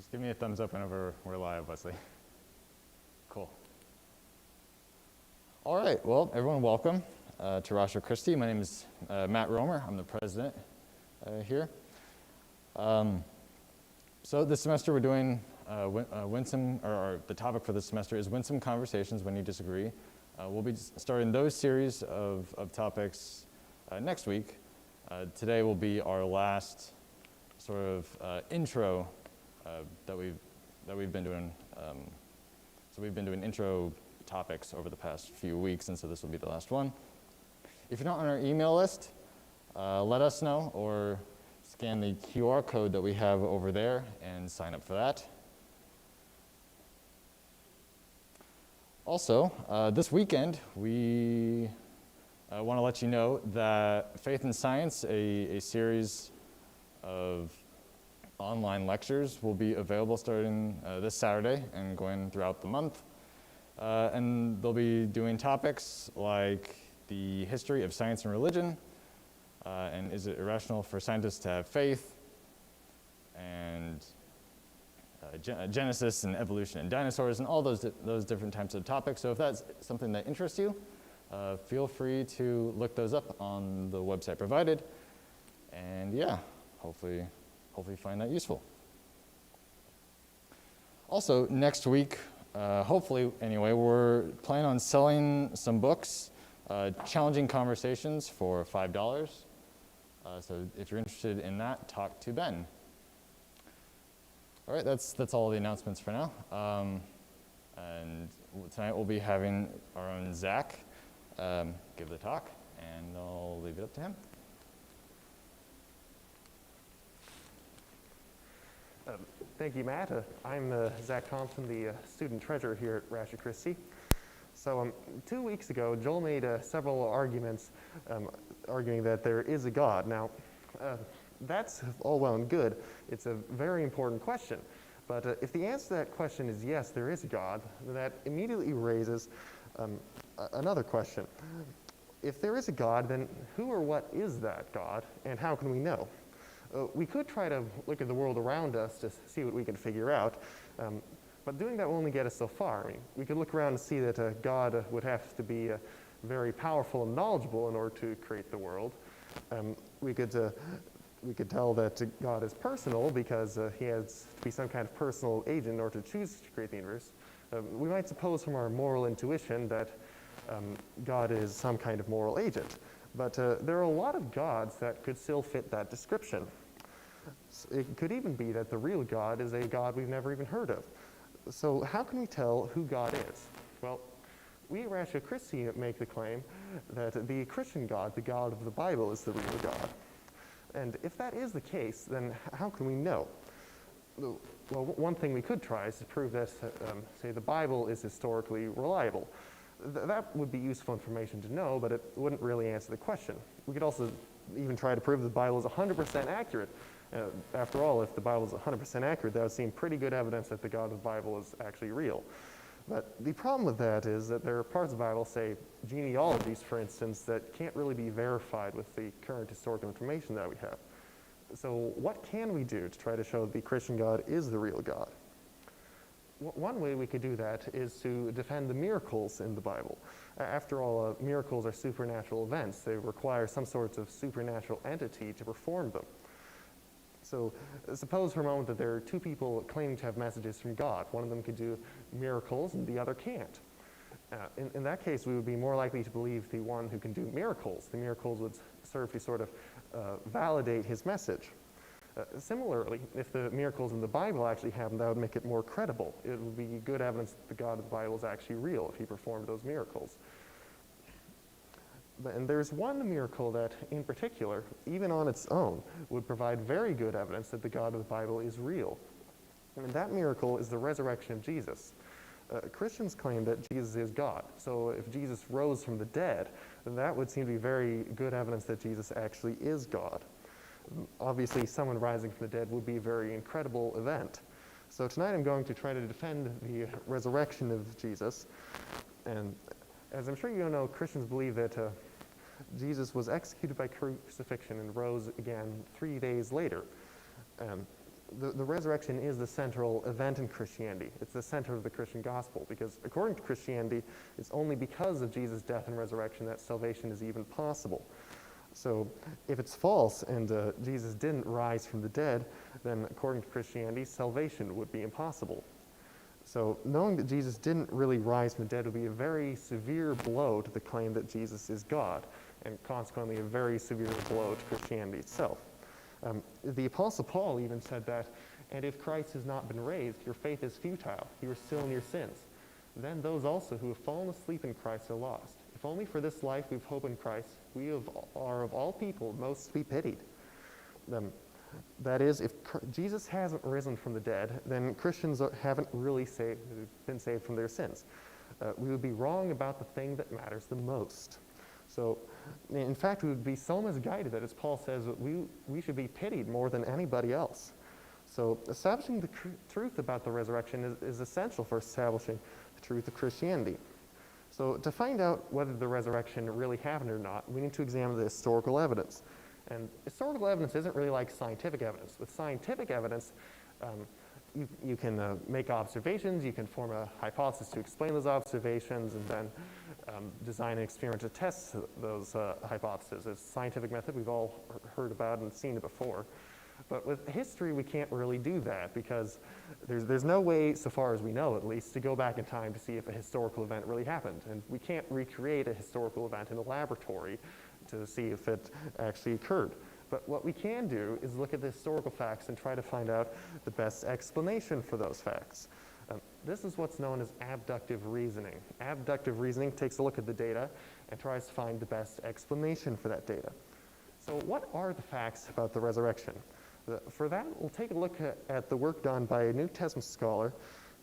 Just give me a thumbs up whenever we're live, Wesley. Cool. All right, well, everyone welcome to Ratio Christi. My name is Matt Romer. I'm the president here. So this semester we're doing Winsome, or the topic for this semester is Winsome Conversations When You Disagree. We'll be starting those series of topics next week. Today will be our last sort of intro that we've been doing. So we've been doing intro topics over the past few weeks, and so this will be the last one. If you're not on our email list, let us know, or scan the QR code that we have over there and sign up for that. Also, this weekend, we want to let you know that Faith and Science, a series of online lectures, will be available starting this Saturday and going throughout the month. And they'll be doing topics like the history of science and religion, and is it irrational for scientists to have faith, and Genesis and evolution and dinosaurs, and all those different types of topics. So if that's something that interests you, feel free to look those up on the website provided, and yeah, hopefully find that useful. Also, next week, hopefully anyway, we're planning on selling some books, Challenging Conversations, for $5. So if you're interested in that, talk to Ben. All right, that's all the announcements for now. And tonight we'll be having our own Zach give the talk, and I'll leave it up to him. Thank you, Matt. I'm Zach Thompson, the student treasurer here at Ratio Christi. So 2 weeks ago, Joel made several arguments arguing that there is a God. Now, that's all well and good. It's a very important question. But if the answer to that question is yes, there is a God, then that immediately raises another question. If there is a God, then who or what is that God, and how can we know? We could try to look at the world around us to see what we can figure out, but doing that will only get us so far. I mean, we could look around and see that God would have to be very powerful and knowledgeable in order to create the world. We could tell that God is personal because he has to be some kind of personal agent in order to choose to create the universe. We might suppose from our moral intuition that God is some kind of moral agent. But there are a lot of gods that could still fit that description. It could even be that the real God is a God we've never even heard of. So how can we tell who God is? Well, we at Ratio Christi make the claim that the Christian God, the God of the Bible, is the real God. And if that is the case, then how can we know? Well, one thing we could try is to prove that, say, the Bible is historically reliable. That would be useful information to know, but it wouldn't really answer the question. We could also even try to prove the Bible is 100% accurate. After all, if the Bible is 100% accurate, that would seem pretty good evidence that the God of the Bible is actually real. But the problem with that is that there are parts of the Bible, say genealogies, for instance, that can't really be verified with the current historical information that we have. So what can we do to try to show that the Christian God is the real God? One way we could do that is to defend the miracles in the Bible. After all, miracles are supernatural events. They require some sort of supernatural entity to perform them. So suppose for a moment that there are two people claiming to have messages from God. One of them could do miracles and the other can't. In that case, we would be more likely to believe the one who can do miracles. The miracles would serve to sort of validate his message. Similarly, if the miracles in the Bible actually happened, that would make it more credible. It would be good evidence that the God of the Bible is actually real if he performed those miracles. And there's one miracle that, in particular, even on its own, would provide very good evidence that the God of the Bible is real. And that miracle is the resurrection of Jesus. Christians claim that Jesus is God. So if Jesus rose from the dead, then that would seem to be very good evidence that Jesus actually is God. Obviously, someone rising from the dead would be a very incredible event. So tonight I'm going to try to defend the resurrection of Jesus. And as I'm sure you know, Christians believe that Jesus was executed by crucifixion and rose again 3 days later. the resurrection is the central event in Christianity. It's the center of the Christian gospel, because according to Christianity, it's only because of Jesus' death and resurrection that salvation is even possible. So if it's false and Jesus didn't rise from the dead, then according to Christianity, salvation would be impossible. So knowing that Jesus didn't really rise from the dead would be a very severe blow to the claim that Jesus is God, and consequently a very severe blow to Christianity itself. The Apostle Paul even said that, and if Christ has not been raised, your faith is futile, you are still in your sins. Then those also who have fallen asleep in Christ are lost. If only for this life we have hope in Christ, we are of all people most to be pitied. That is, if Jesus hasn't risen from the dead, then Christians haven't really been saved from their sins. We would be wrong about the thing that matters the most. So, in fact, we would be so misguided that, as Paul says, that we should be pitied more than anybody else. So, establishing the truth about the resurrection is essential for establishing the truth of Christianity. So, to find out whether the resurrection really happened or not, we need to examine the historical evidence. And historical evidence isn't really like scientific evidence. With scientific evidence, you can make observations, you can form a hypothesis to explain those observations, and then design an experiment to test those hypotheses. It's a scientific method we've all heard about and seen it before. But with history, we can't really do that, because there's no way, so far as we know at least, to go back in time to see if a historical event really happened. And we can't recreate a historical event in a laboratory to see if it actually occurred. But what we can do is look at the historical facts and try to find out the best explanation for those facts. This is what's known as abductive reasoning. Abductive reasoning takes a look at the data and tries to find the best explanation for that data. So what are the facts about the resurrection? For that, we'll take a look at the work done by a New Testament scholar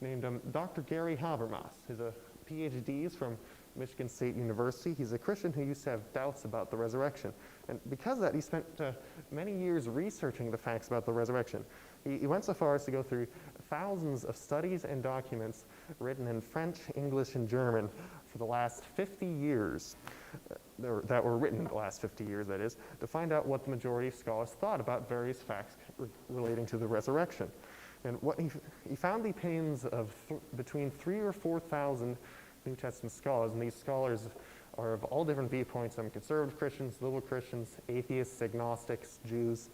named Dr. Gary Habermas. He's a PhD from Michigan State University. He's a Christian who used to have doubts about the resurrection. And because of that, he spent many years researching the facts about the resurrection. He went so far as to go through thousands of studies and documents written in French, English, and German for the last 50 years, that were written in the last 50 years, that is, to find out what the majority of scholars thought about various facts relating to the resurrection. And what he found the opinions of between 3,000 or 4,000 New Testament scholars, and these scholars are of all different viewpoints. Some conservative Christians, liberal Christians, atheists, agnostics, Jews.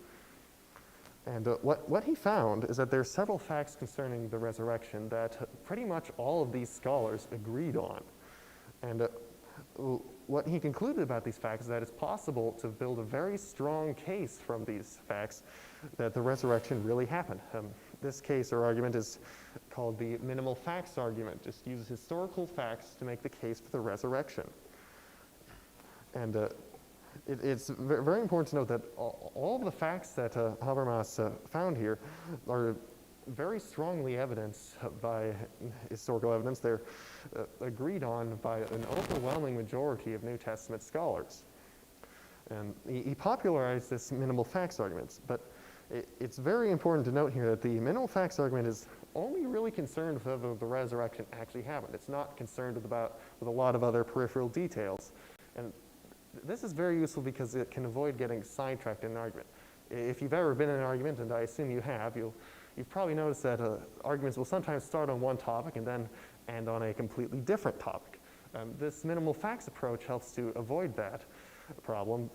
And what he found is that there are several facts concerning the resurrection that pretty much all of these scholars agreed on. And what he concluded about these facts is that it's possible to build a very strong case from these facts that the resurrection really happened. This case or argument is called the minimal facts argument. Just uses historical facts to make the case for the resurrection. And it's very important to note that all of the facts that Habermas found here are very strongly evidenced by historical evidence. They're agreed on by an overwhelming majority of New Testament scholars. And he popularized this minimal facts argument, but it's very important to note here that the minimal facts argument is only really concerned with whether the resurrection actually happened. It's not concerned with a lot of other peripheral details. And this is very useful because it can avoid getting sidetracked in an argument. If you've ever been in an argument, and I assume you have, you've probably noticed that arguments will sometimes start on one topic and then end on a completely different topic. This minimal facts approach helps to avoid that problem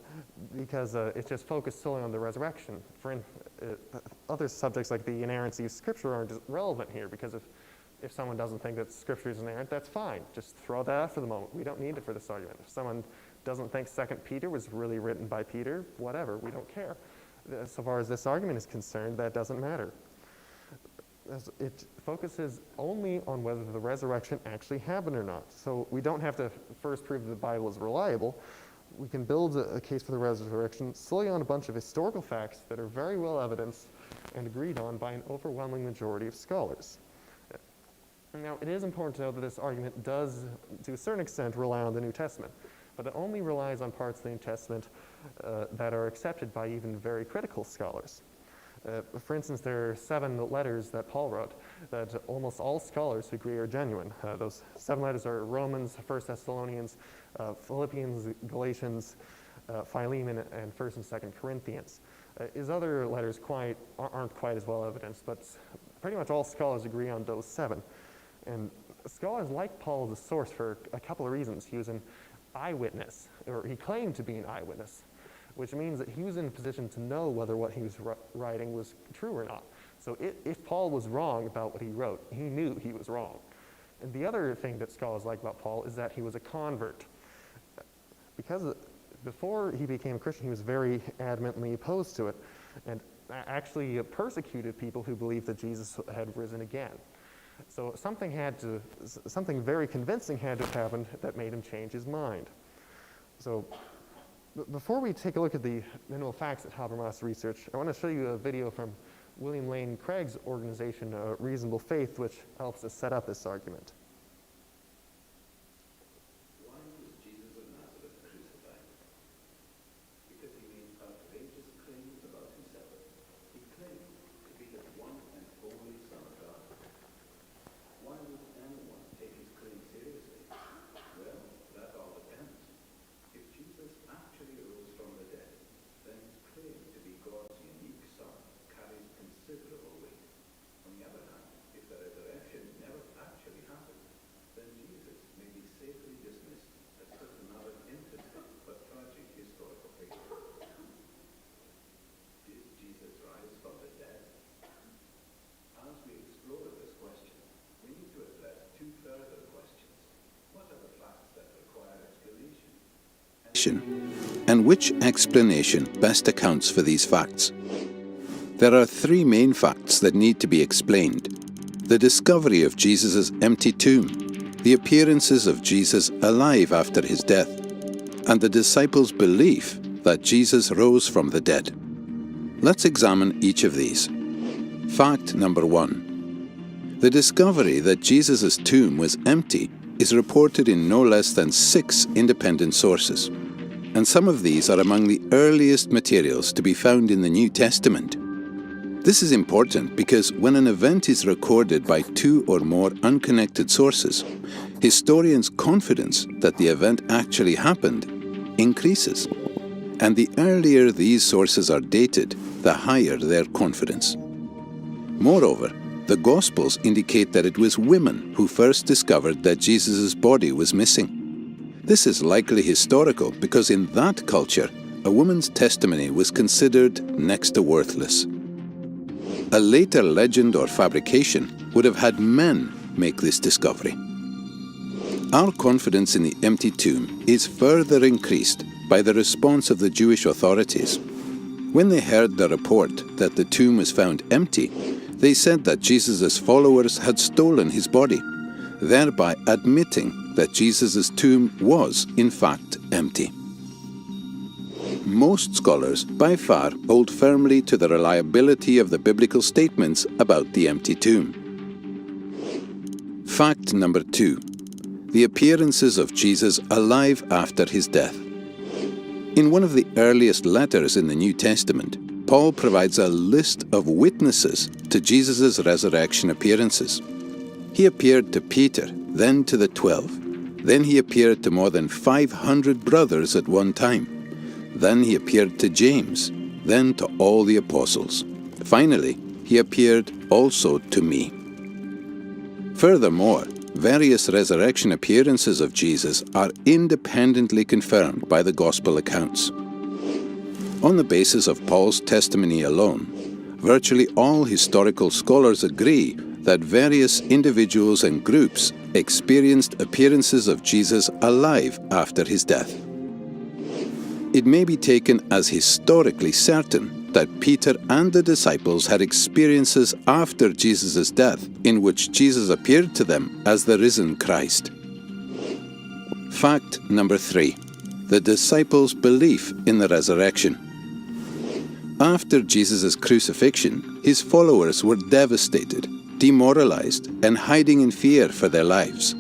because it's just focused solely on the resurrection. For other subjects like the inerrancy of Scripture aren't relevant here, because if someone doesn't think that Scripture is inerrant, that's fine. Just throw that out for the moment. We don't need it for this argument. If someone doesn't think 2 Peter was really written by Peter, whatever, we don't care. So far as this argument is concerned, that doesn't matter. It focuses only on whether the resurrection actually happened or not. So we don't have to first prove that the Bible is reliable. We can build a case for the resurrection solely on a bunch of historical facts that are very well evidenced and agreed on by an overwhelming majority of scholars. Now, it is important to know that this argument does, to a certain extent, rely on the New Testament, but it only relies on parts of the New Testament that are accepted by even very critical scholars. For instance, there are 7 letters that Paul wrote that almost all scholars agree are genuine. Those 7 letters are Romans, 1 Thessalonians, Philippians, Galatians, Philemon, and 1 and 2 Corinthians. His other letters aren't quite as well evidenced, but pretty much all scholars agree on those 7. And scholars like Paul as a source for a couple of reasons. He was an eyewitness, or he claimed to be an eyewitness, which means that he was in a position to know whether what he was writing was true or not. So if Paul was wrong about what he wrote, he knew he was wrong. And the other thing that scholars like about Paul is that he was a convert. Because before he became a Christian, he was very adamantly opposed to it, and actually persecuted people who believed that Jesus had risen again. So something very convincing had to have happened that made him change his mind. So before we take a look at the minimal facts at Habermas Research, I want to show you a video from William Lane Craig's organization, Reasonable Faith, which helps us set up this argument. Why was Jesus of Nazareth crucified? Because he made outrageous claims about himself. He claimed to be the one and only Son of God. Why would anyone take his claim seriously? Well, that all depends. If Jesus actually rose from the dead, then his claim to be God's unique Son carries considerable weight. On the other hand, if the resurrection never actually happened, then Jesus may be safely dismissed as just another interesting but tragic historical figure. Did Jesus rise from the dead? As we explore this question, we need to address 2 further questions. What are the facts that require explanation? And which explanation best accounts for these facts? There are 3 main facts that need to be explained. The discovery of Jesus' empty tomb, the appearances of Jesus alive after his death, and the disciples' belief that Jesus rose from the dead. Let's examine each of these. Fact number 1. The discovery that Jesus' tomb was empty is reported in no less than 6 independent sources, and some of these are among the earliest materials to be found in the New Testament. This is important because when an event is recorded by 2 or more unconnected sources, historians' confidence that the event actually happened increases. And the earlier these sources are dated, the higher their confidence. Moreover, the Gospels indicate that it was women who first discovered that Jesus' body was missing. This is likely historical because in that culture, a woman's testimony was considered next to worthless. A later legend or fabrication would have had men make this discovery. Our confidence in the empty tomb is further increased by the response of the Jewish authorities. When they heard the report that the tomb was found empty, they said that Jesus' followers had stolen his body, thereby admitting that Jesus' tomb was, in fact, empty. Most scholars, by far, hold firmly to the reliability of the biblical statements about the empty tomb. Fact number 2. The appearances of Jesus alive after his death. In one of the earliest letters in the New Testament, Paul provides a list of witnesses to Jesus' resurrection appearances. He appeared to Peter, then to the 12. Then he appeared to more than 500 brothers at one time. Then he appeared to James, then to all the apostles. Finally, he appeared also to me. Furthermore, various resurrection appearances of Jesus are independently confirmed by the Gospel accounts. On the basis of Paul's testimony alone, virtually all historical scholars agree that various individuals and groups experienced appearances of Jesus alive after his death. It may be taken as historically certain that Peter and the disciples had experiences after Jesus' death in which Jesus appeared to them as the risen Christ. Fact number 3. The disciples' belief in the resurrection. After Jesus' crucifixion, his followers were devastated, demoralized, and hiding in fear for their lives.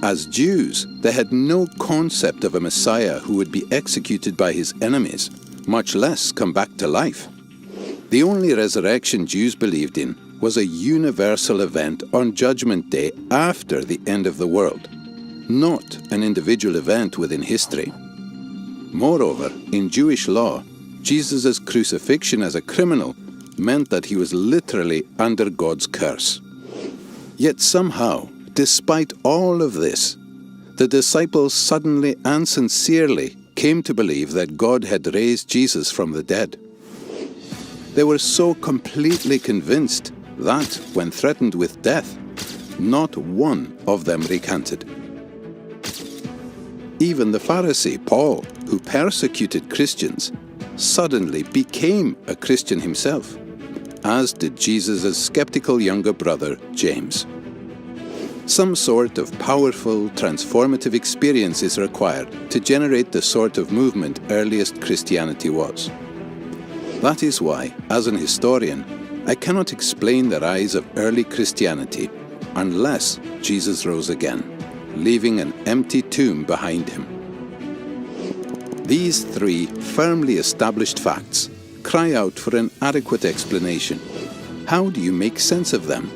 As Jews, they had no concept of a Messiah who would be executed by his enemies, much less come back to life. The only resurrection Jews believed in was a universal event on Judgment Day after the end of the world, not an individual event within history. Moreover, in Jewish law, Jesus' crucifixion as a criminal meant that he was literally under God's curse. Yet somehow, despite all of this, the disciples suddenly and sincerely came to believe that God had raised Jesus from the dead. They were so completely convinced that, when threatened with death, not one of them recanted. Even the Pharisee Paul, who persecuted Christians, suddenly became a Christian himself, as did Jesus' skeptical younger brother, James. Some sort of powerful, transformative experience is required to generate the sort of movement earliest Christianity was. That is why, as an historian, I cannot explain the rise of early Christianity unless Jesus rose again, leaving an empty tomb behind him. These three firmly established facts cry out for an adequate explanation. How do you make sense of them?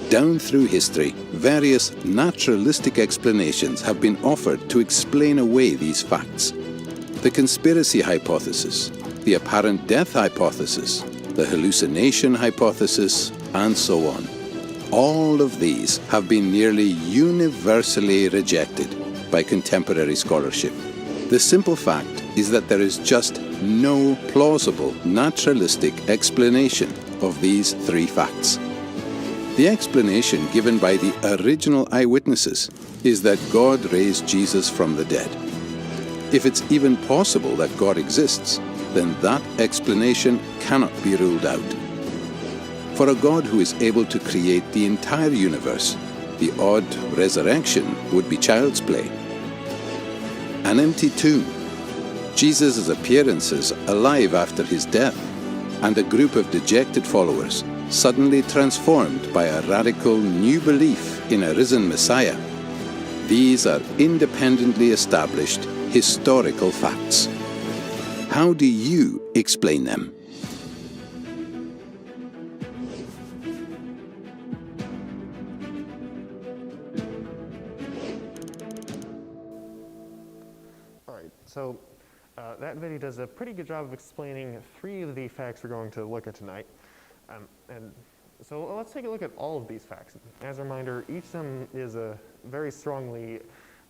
Down through history, various naturalistic explanations have been offered to explain away these facts. The conspiracy hypothesis, the apparent death hypothesis, the hallucination hypothesis, and so on. All of these have been nearly universally rejected by contemporary scholarship. The simple fact is that there is just no plausible naturalistic explanation of these three facts. The explanation given by the original eyewitnesses is that God raised Jesus from the dead. If it's even possible that God exists, then that explanation cannot be ruled out. For a God who is able to create the entire universe, the odd resurrection would be child's play. An empty tomb, Jesus' appearances alive after his death, and a group of dejected followers suddenly transformed by a radical new belief in a risen Messiah. These are independently established historical facts. How do you explain them? All right, so that video does a pretty good job of explaining three of the facts we're going to look at tonight. And so let's take a look at all of these facts. As a reminder, each of them is very strongly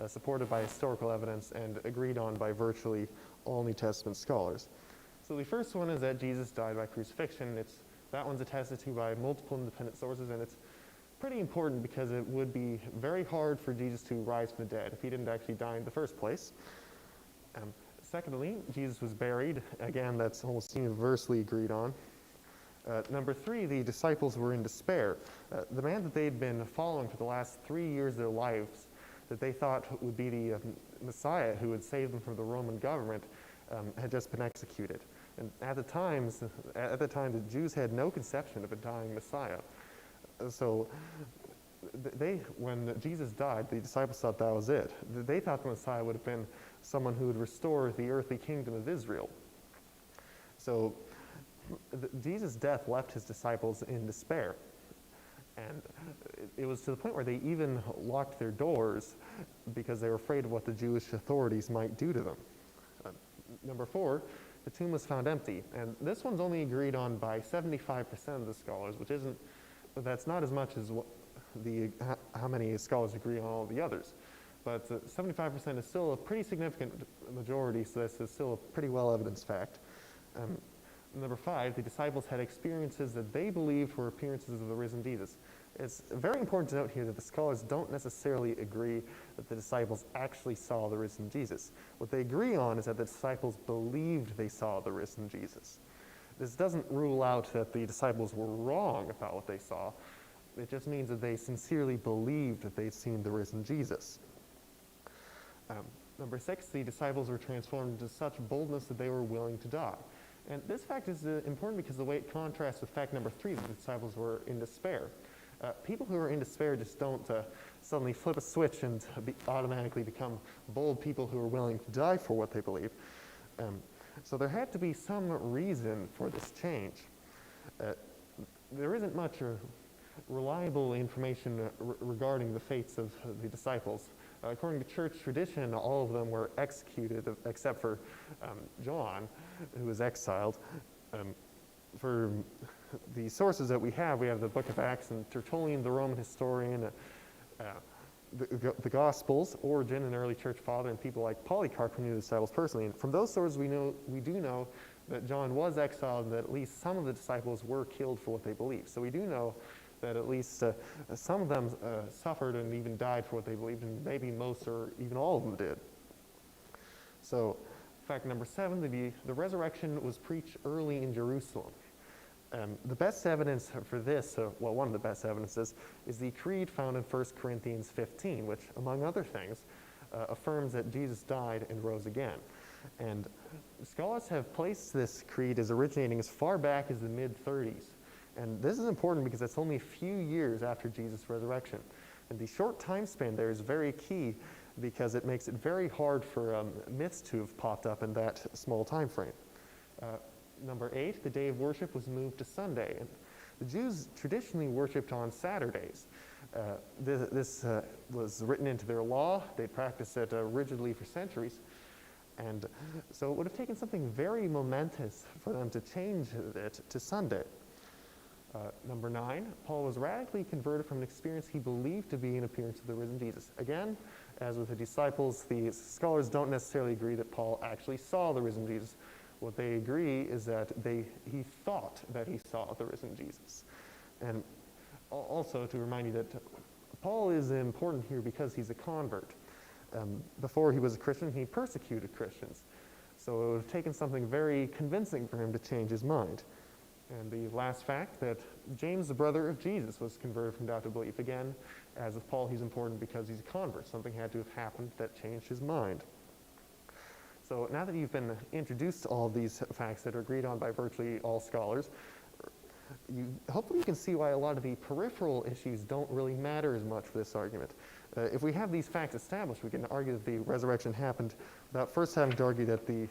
supported by historical evidence and agreed on by virtually all New Testament scholars. So the first one is that Jesus died by crucifixion. That one's attested to by multiple independent sources, and it's pretty important because it would be very hard for Jesus to rise from the dead if he didn't actually die in the first place. Secondly, Jesus was buried. Again, that's almost universally agreed on. Number three, the disciples were in despair. The man that they'd been following for the last 3 years of their lives, that they thought would be the Messiah who would save them from the Roman government, had just been executed. And at the time, the Jews had no conception of a dying Messiah. So when Jesus died, the disciples thought that was it. They thought the Messiah would have been someone who would restore the earthly kingdom of Israel. So Jesus' death left his disciples in despair. And it was to the point where they even locked their doors because they were afraid of what the Jewish authorities might do to them. Number four, the tomb was found empty. And this one's only agreed on by 75% of the scholars, that's not as much as how many scholars agree on all the others. But 75% is still a pretty significant majority, so this is still a pretty well-evidenced fact. Number five, the disciples had experiences that they believed were appearances of the risen Jesus. It's very important to note here that the scholars don't necessarily agree that the disciples actually saw the risen Jesus. What they agree on is that the disciples believed they saw the risen Jesus. This doesn't rule out that the disciples were wrong about what they saw. It just means that they sincerely believed that they'd seen the risen Jesus. Number six, the disciples were transformed into such boldness that they were willing to die. And this fact is important because the way it contrasts with fact number three, that the disciples were in despair. People who are in despair just don't suddenly flip a switch and automatically become bold people who are willing to die for what they believe. So there had to be some reason for this change. There isn't much reliable information regarding the fates of the disciples. According to church tradition, all of them were executed except for John. who was exiled. For the sources that we have the Book of Acts and Tertullian, the Roman historian, the Gospels, Origen, an early church father, and people like Polycarp who knew the disciples personally. And from those sources, we do know that John was exiled, and that at least some of the disciples were killed for what they believed. So we do know that at least some of them suffered and even died for what they believed, and maybe most or even all of them did. So, fact number 7, the resurrection was preached early in Jerusalem. The best evidence for this, well, one of the best evidences, is the creed found in 1 Corinthians 15, which, among other things, affirms that Jesus died and rose again. And scholars have placed this creed as originating as far back as the mid-30s. And this is important because it's only a few years after Jesus' resurrection. And the short time span there is very key because it makes it very hard for myths to have popped up in that small time frame. Number 8, the day of worship was moved to Sunday. And the Jews traditionally worshipped on Saturdays. This was written into their law. They practiced it rigidly for centuries. And so it would have taken something very momentous for them to change it to Sunday. Number 9, Paul was radically converted from an experience he believed to be an appearance of the risen Jesus. Again, as with the disciples, the scholars don't necessarily agree that Paul actually saw the risen Jesus. What they agree is that he thought that he saw the risen Jesus. And also to remind you that Paul is important here because he's a convert. Before he was a Christian, he persecuted Christians. So it would have taken something very convincing for him to change his mind. And the last fact, that James, the brother of Jesus, was converted from doubt to belief. Again, as with Paul, he's important because he's a convert. Something had to have happened that changed his mind. So now that you've been introduced to all of these facts that are agreed on by virtually all scholars, hopefully you can see why a lot of the peripheral issues don't really matter as much for this argument. If we have these facts established, we can argue that the resurrection happened without first having to argue that the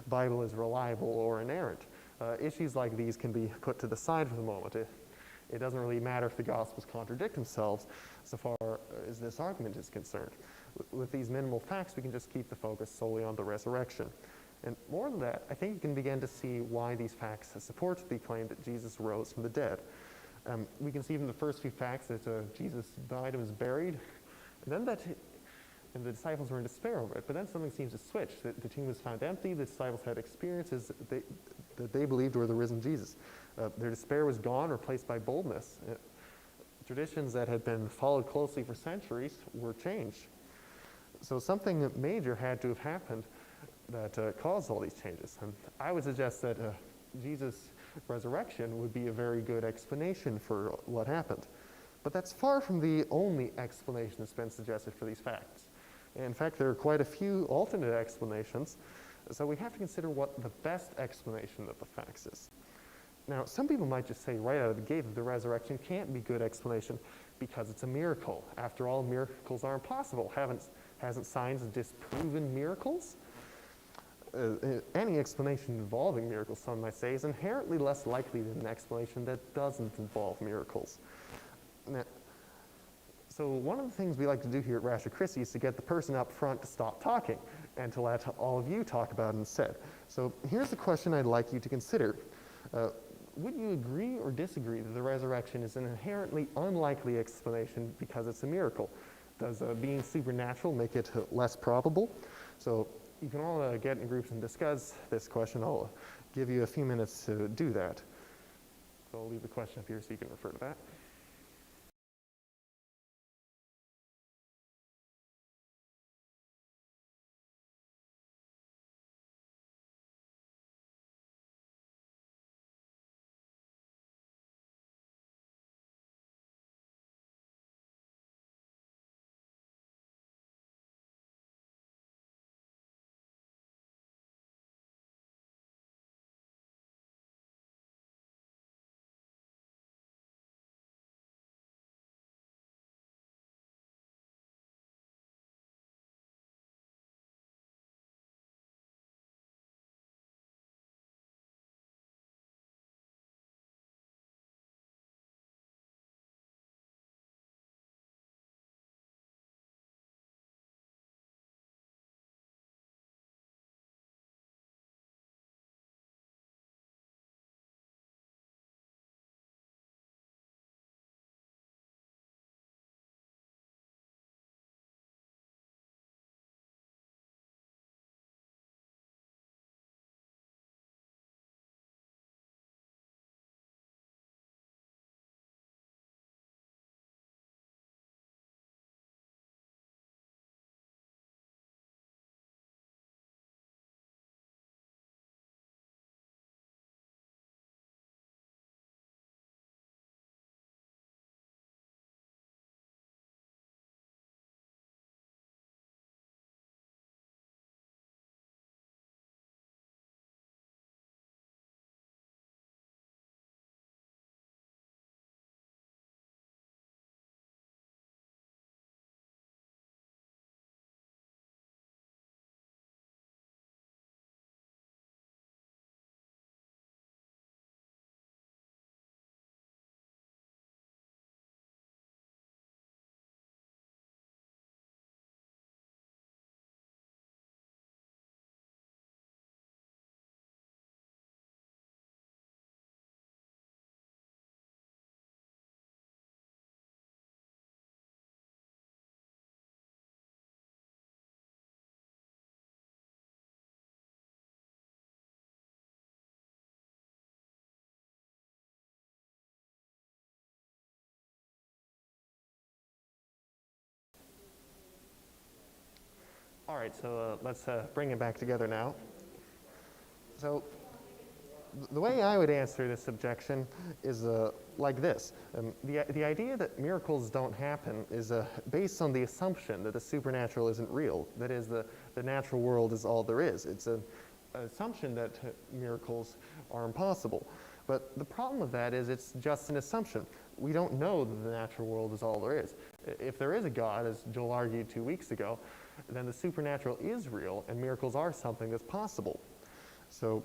Bible is reliable or inerrant. Issues like these can be put to the side for the moment. It doesn't really matter if the Gospels contradict themselves so far as this argument is concerned. With these minimal facts, we can just keep the focus solely on the resurrection. And more than that, I think you can begin to see why these facts support the claim that Jesus rose from the dead. We can see from the first few facts that Jesus died and was buried, and then and the disciples were in despair over it. But then something seems to switch. The tomb was found empty. The disciples had experiences that they believed were the risen Jesus. Their despair was gone, replaced by boldness. Traditions that had been followed closely for centuries were changed. So something major had to have happened that caused all these changes. And I would suggest that Jesus' resurrection would be a very good explanation for what happened. But that's far from the only explanation that's been suggested for these facts. In fact, there are quite a few alternate explanations, so we have to consider what the best explanation of the facts is. Now, some people might just say right out of the gate that the resurrection can't be a good explanation because it's a miracle. After all, miracles are impossible. Hasn't science disproven miracles? Any explanation involving miracles, some might say, is inherently less likely than an explanation that doesn't involve miracles. Now, so one of the things we like to do here at Rasher Christie is to get the person up front to stop talking and to let all of you talk about it instead. So here's the question I'd like you to consider. Would you agree or disagree that the resurrection is an inherently unlikely explanation because it's a miracle? Does being supernatural make it less probable? So you can all get in groups and discuss this question. I'll give you a few minutes to do that. So I'll leave the question up here so you can refer to that. All right, so let's bring it back together now. So the way I would answer this objection is like this. The idea that miracles don't happen is based on the assumption that the supernatural isn't real. That is, the natural world is all there is. It's an assumption that miracles are impossible. But the problem with that is it's just an assumption. We don't know that the natural world is all there is. If there is a God, as Joel argued 2 weeks ago, then the supernatural is real and miracles are something that's possible. So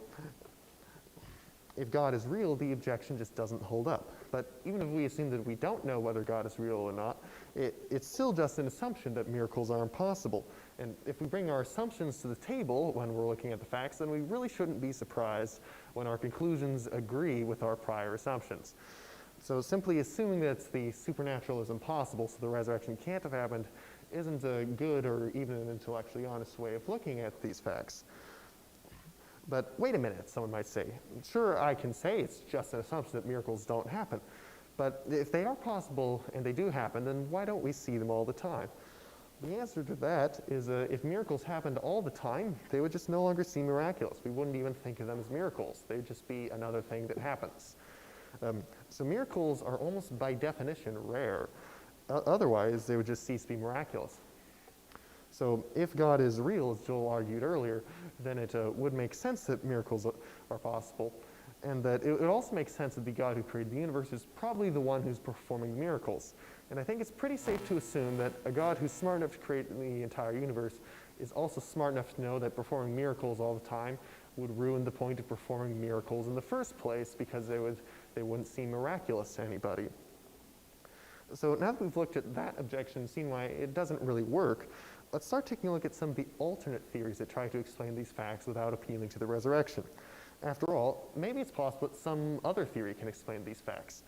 if God is real, the objection just doesn't hold up. But even if we assume that we don't know whether God is real or not, it's still just an assumption that miracles are impossible. And if we bring our assumptions to the table when we're looking at the facts, then we really shouldn't be surprised when our conclusions agree with our prior assumptions. So simply assuming that the supernatural is impossible, so the resurrection can't have happened, isn't a good or even an intellectually honest way of looking at these facts. But wait a minute, someone might say. Sure, I can say it's just an assumption that miracles don't happen. But if they are possible and they do happen, then why don't we see them all the time? The answer to that is if miracles happened all the time, they would just no longer seem miraculous. We wouldn't even think of them as miracles. They'd just be another thing that happens. So miracles are almost by definition rare. Otherwise, they would just cease to be miraculous. So if God is real, as Joel argued earlier, then it would make sense that miracles are possible, and that it would also make sense that the God who created the universe is probably the one who's performing miracles. And I think it's pretty safe to assume that a God who's smart enough to create the entire universe is also smart enough to know that performing miracles all the time would ruin the point of performing miracles in the first place, because they wouldn't seem miraculous to anybody. So now that we've looked at that objection and seen why it doesn't really work, let's start taking a look at some of the alternate theories that try to explain these facts without appealing to the resurrection. After all, maybe it's possible that some other theory can explain these facts.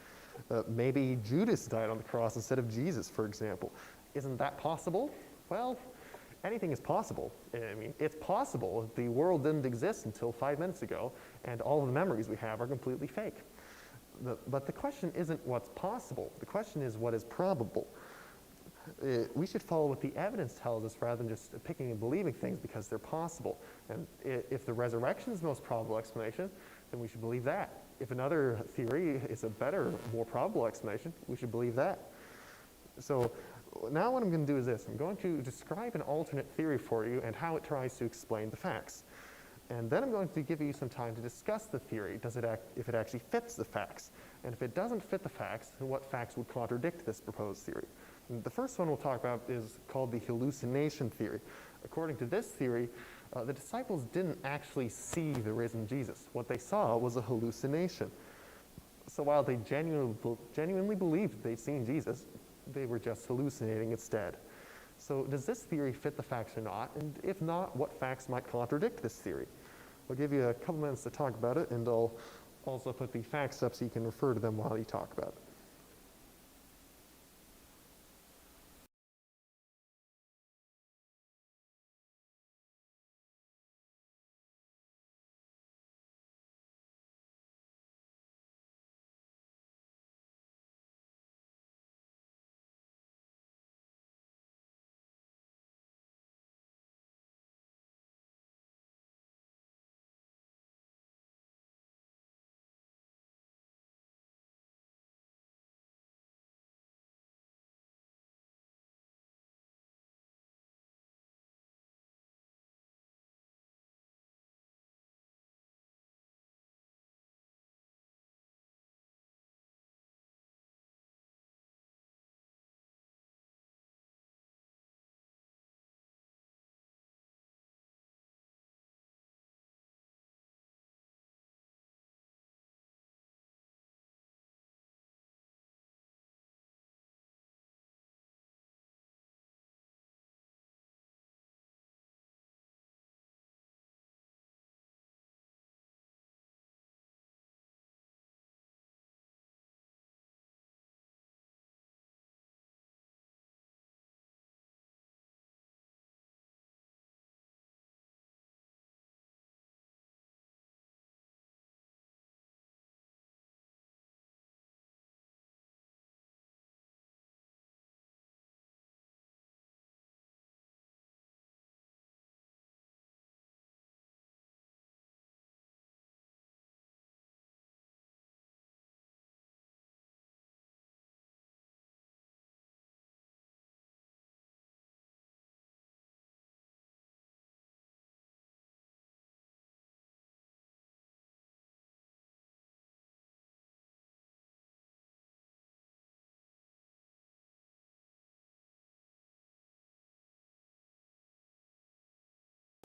Maybe Judas died on the cross instead of Jesus, for example. Isn't that possible? Well, anything is possible. I mean, it's possible the world didn't exist until 5 minutes ago, and all of the memories we have are completely fake. But the question isn't what's possible. The question is what is probable. We should follow what the evidence tells us rather than just picking and believing things because they're possible. And if the resurrection is the most probable explanation, then we should believe that. If another theory is a better, more probable explanation, we should believe that. So now what I'm going to do is this. I'm going to describe an alternate theory for you and how it tries to explain the facts. And then I'm going to give you some time to discuss the theory, if it actually fits the facts. And if it doesn't fit the facts, then what facts would contradict this proposed theory? And the first one we'll talk about is called the hallucination theory. According to this theory, the disciples didn't actually see the risen Jesus. What they saw was a hallucination. So while they genuinely believed they'd seen Jesus, they were just hallucinating instead. So does this theory fit the facts or not? And if not, what facts might contradict this theory? I'll give you a couple minutes to talk about it, and I'll also put the facts up so you can refer to them while you talk about it.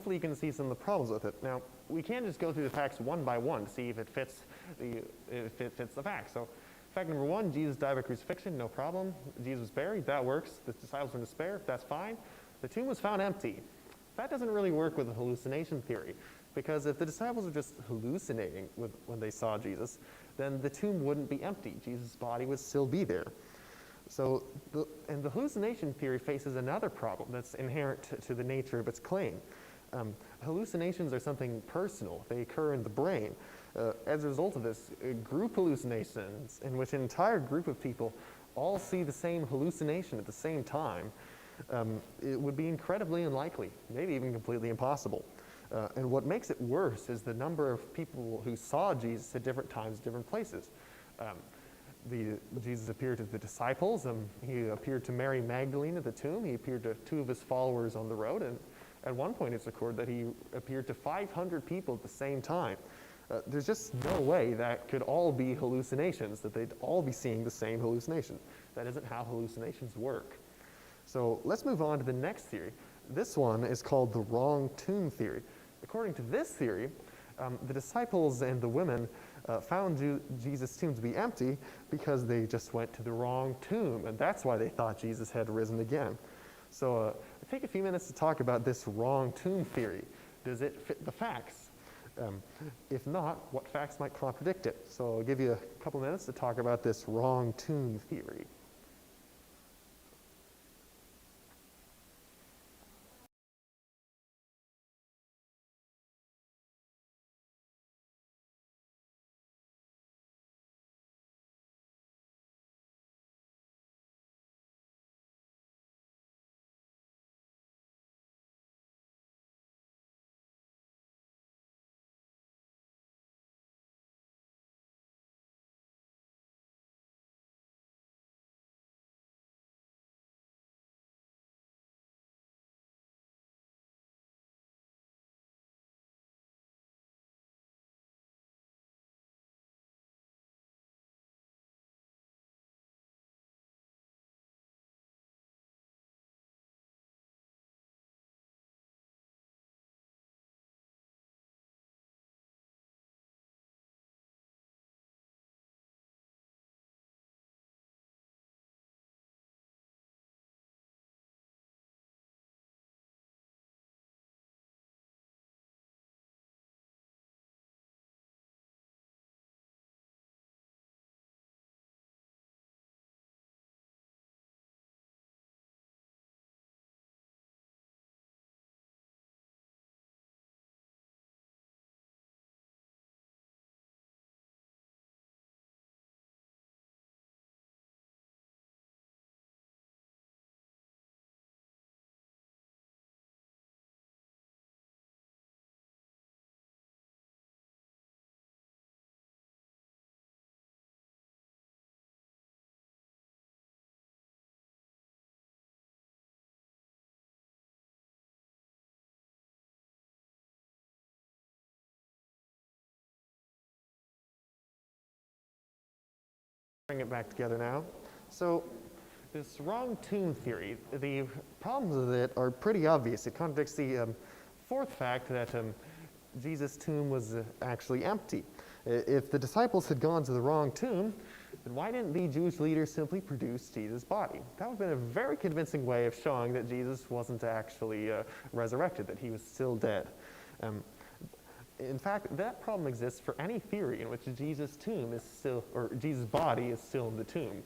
hopefully you can see some of the problems with it. Now, we can't just go through the facts one by one to see if it fits the facts. So, fact number one, Jesus died by crucifixion, no problem. Jesus was buried, that works. The disciples were in despair, that's fine. The tomb was found empty. That doesn't really work with the hallucination theory, because if the disciples were just hallucinating when they saw Jesus, then the tomb wouldn't be empty. Jesus' body would still be there. So, the hallucination theory faces another problem that's inherent to the nature of its claim. Hallucinations are something personal. They occur in the brain. As a result of this, group hallucinations in which an entire group of people all see the same hallucination at the same time, it would be incredibly unlikely, maybe even completely impossible. And what makes it worse is the number of people who saw Jesus at different times, different places. Jesus appeared to the disciples. He appeared to Mary Magdalene at the tomb. He appeared to 2 of his followers on the road. And at one point it's recorded that he appeared to 500 people at the same time. There's just no way that could all be hallucinations, that they'd all be seeing the same hallucination. That isn't how hallucinations work. So let's move on to the next theory. This one is called the wrong tomb theory. According to this theory, the disciples and the women found Jesus' tomb to be empty because they just went to the wrong tomb, and that's why they thought Jesus had risen again. So take a few minutes to talk about this wrong tomb theory. Does it fit the facts? If not, what facts might contradict it? So I'll give you a couple minutes to talk about this wrong tomb theory. Bring it back together now. So this wrong tomb theory, the problems with it are pretty obvious. It contradicts the fourth fact that Jesus' tomb was actually empty. If the disciples had gone to the wrong tomb, then why didn't the Jewish leaders simply produce Jesus' body? That would have been a very convincing way of showing that Jesus wasn't actually resurrected, that he was still dead. In fact, that problem exists for any theory in which Jesus' tomb is still, or Jesus' body is still in the tomb.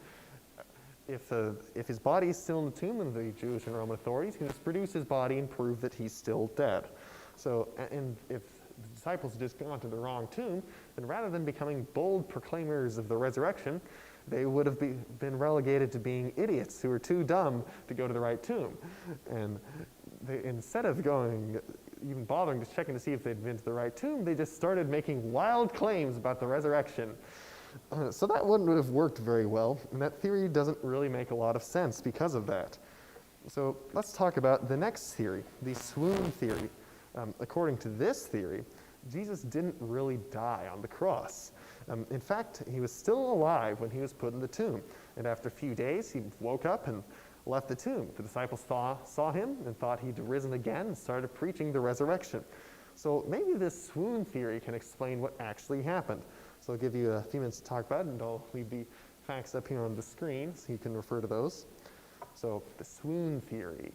If his body is still in the tomb, then the Jewish and Roman authorities can just produce his body and prove that he's still dead. So, and if the disciples had just gone to the wrong tomb, then rather than becoming bold proclaimers of the resurrection, they would have been relegated to being idiots who were too dumb to go to the right tomb. And they, instead of even bothering just checking to see if they'd been to the right tomb, they just started making wild claims about the resurrection. So that wouldn't have worked very well, and that theory doesn't really make a lot of sense because of that. So let's talk about the next theory, the swoon theory. According to this theory, Jesus didn't really die on the cross. In fact, he was still alive when he was put in the tomb. And after a few days, he woke up and left the tomb. The disciples saw him and thought he'd risen again and started preaching the resurrection. So maybe this swoon theory can explain what actually happened. So I'll give you a few minutes to talk about it, and I'll leave the facts up here on the screen so you can refer to those. So the swoon theory.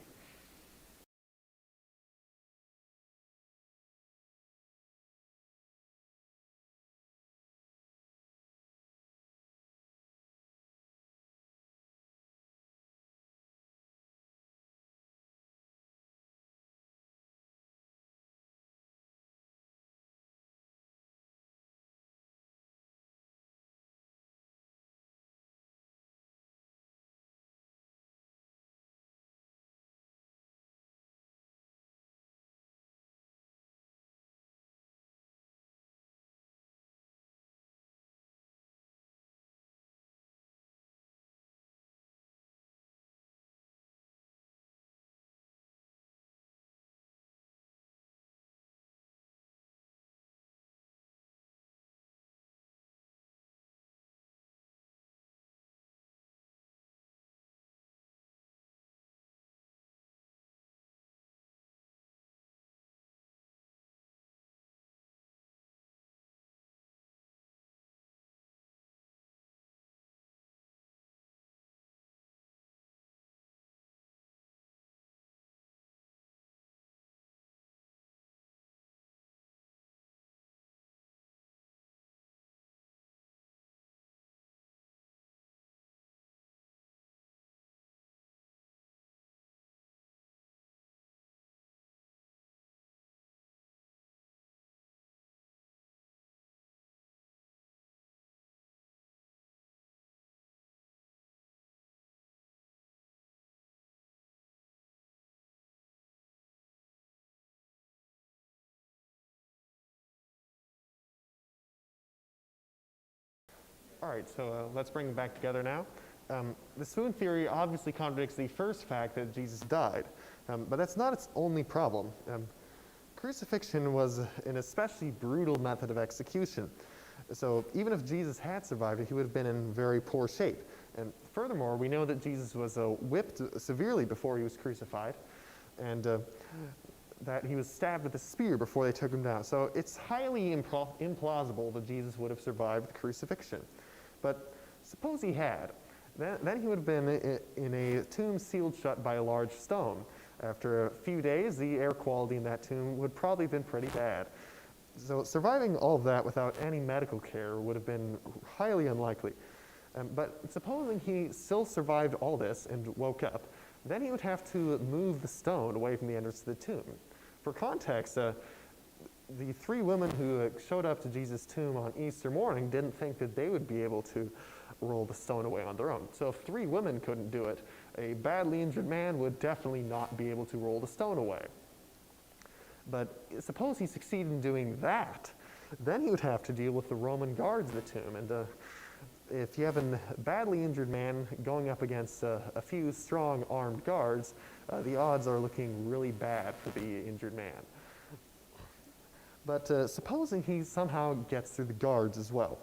All right, so let's bring them back together now. The swoon theory obviously contradicts the first fact that Jesus died, but that's not its only problem. Crucifixion was an especially brutal method of execution. So even if Jesus had survived it, he would have been in very poor shape. And furthermore, we know that Jesus was whipped severely before he was crucified, and that he was stabbed with a spear before they took him down. So it's highly implausible that Jesus would have survived the crucifixion. But suppose he had. Then he would have been in a tomb sealed shut by a large stone. After a few days, the air quality in that tomb would probably have been pretty bad. So surviving all of that without any medical care would have been highly unlikely. But supposing he still survived all this and woke up, then he would have to move the stone away from the entrance to the tomb. For context, the three women who showed up to Jesus' tomb on Easter morning didn't think that they would be able to roll the stone away on their own. So if three women couldn't do it, a badly injured man would definitely not be able to roll the stone away. But suppose he succeeded in doing that, then he would have to deal with the Roman guards of the tomb. And if you have a badly injured man going up against a few strong armed guards, the odds are looking really bad for the injured man. But supposing he somehow gets through the guards as well,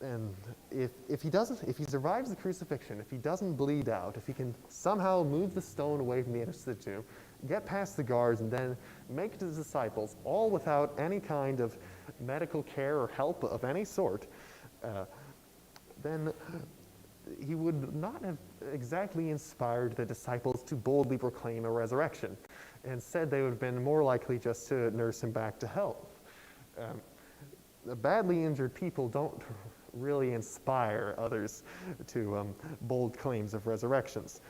and if he survives the crucifixion, if he doesn't bleed out, if he can somehow move the stone away from the entrance of the tomb, get past the guards, and then make it to his disciples, all without any kind of medical care or help of any sort, then he would not have exactly inspired the disciples to boldly proclaim a resurrection. Instead, they would have been more likely just to nurse him back to health. Badly injured people don't really inspire others to bold claims of resurrections.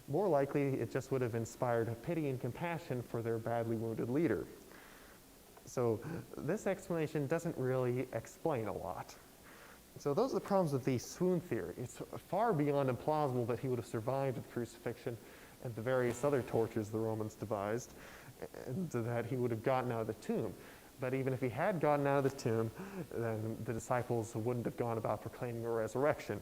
More likely, it just would have inspired pity and compassion for their badly wounded leader. So this explanation doesn't really explain a lot. So those are the problems with the swoon theory. It's far beyond implausible that he would have survived the crucifixion and the various other tortures the Romans devised, and that he would have gotten out of the tomb. But even if he had gotten out of the tomb, then the disciples wouldn't have gone about proclaiming a resurrection.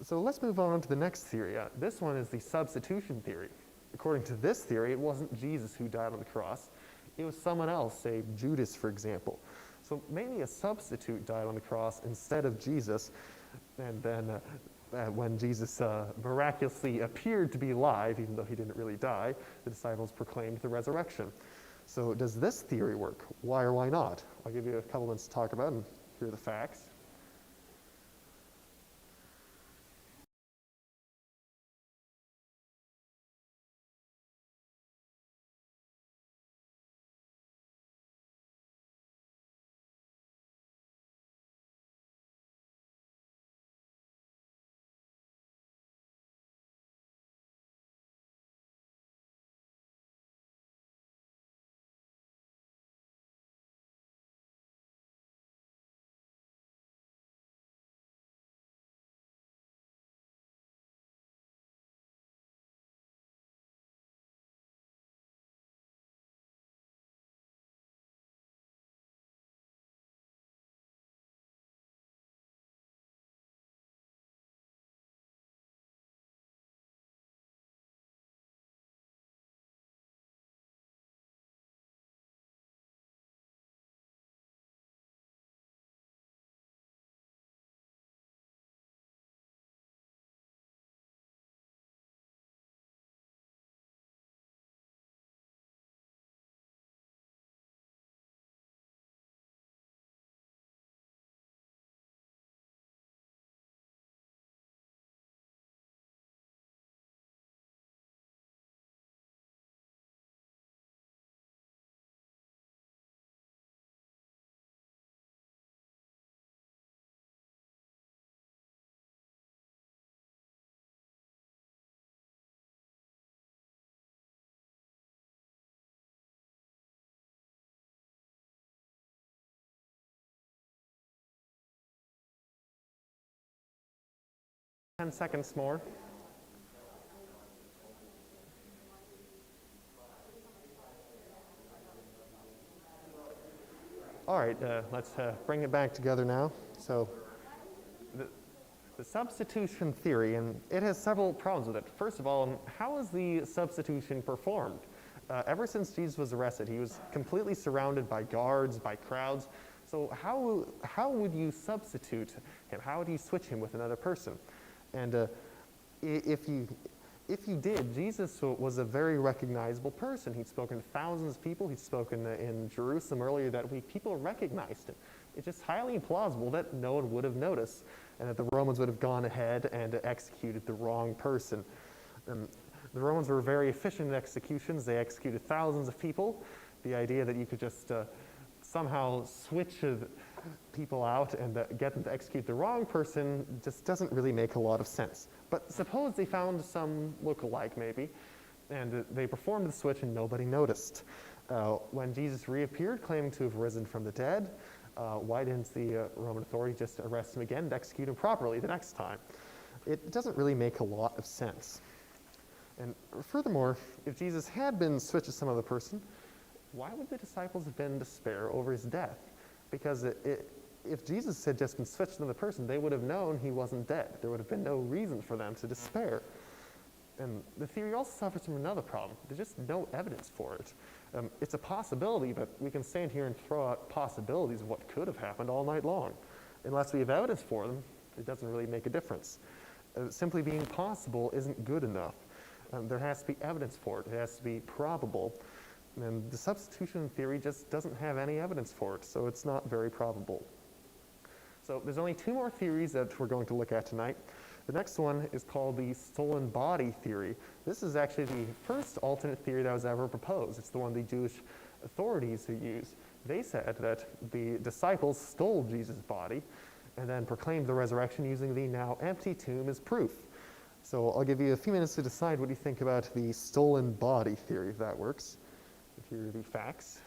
So let's move on to the next theory. This one is the substitution theory. According to this theory, it wasn't Jesus who died on the cross. It was someone else, say Judas, for example. So maybe a substitute died on the cross instead of Jesus, and then when Jesus miraculously appeared to be alive, even though he didn't really die, the disciples proclaimed the resurrection. So does this theory work? Why or why not? I'll give you a couple minutes to talk about it and hear the facts. Ten seconds more. All right, let's bring it back together now. So the substitution theory, and it has several problems with it. First of all, how is the substitution performed? Ever since Jesus was arrested, he was completely surrounded by guards, by crowds. So how would you substitute him? How would you switch him with another person? And if you did, Jesus was a very recognizable person. He'd spoken to thousands of people. He'd spoken in Jerusalem earlier that week. People recognized him. It's just highly implausible that no one would have noticed and that the Romans would have gone ahead and executed the wrong person. The Romans were very efficient in executions. They executed thousands of people. The idea that you could just somehow switch people out and get them to execute the wrong person just doesn't really make a lot of sense. But suppose they found some look-alike maybe, and they performed the switch and nobody noticed. When Jesus reappeared, claiming to have risen from the dead, why didn't the Roman authority just arrest him again and execute him properly the next time? It doesn't really make a lot of sense. And furthermore, if Jesus had been switched to some other person, why would the disciples have been in despair over his death? Because if Jesus had just been switched to another person, they would have known he wasn't dead. There would have been no reason for them to despair. And the theory also suffers from another problem. There's just no evidence for it. It's a possibility, but we can stand here and throw out possibilities of what could have happened all night long. Unless we have evidence for them, it doesn't really make a difference. Simply being possible isn't good enough. There has to be evidence for it. It has to be probable. And the substitution theory just doesn't have any evidence for it, so it's not very probable. So there's only two more theories that we're going to look at tonight. The next one is called the stolen body theory. This is actually the first alternate theory that was ever proposed. It's the one the Jewish authorities who used. They said that the disciples stole Jesus' body and then proclaimed the resurrection using the now empty tomb as proof. So I'll give you a few minutes to decide what you think about the stolen body theory, if that works. Here are the facts.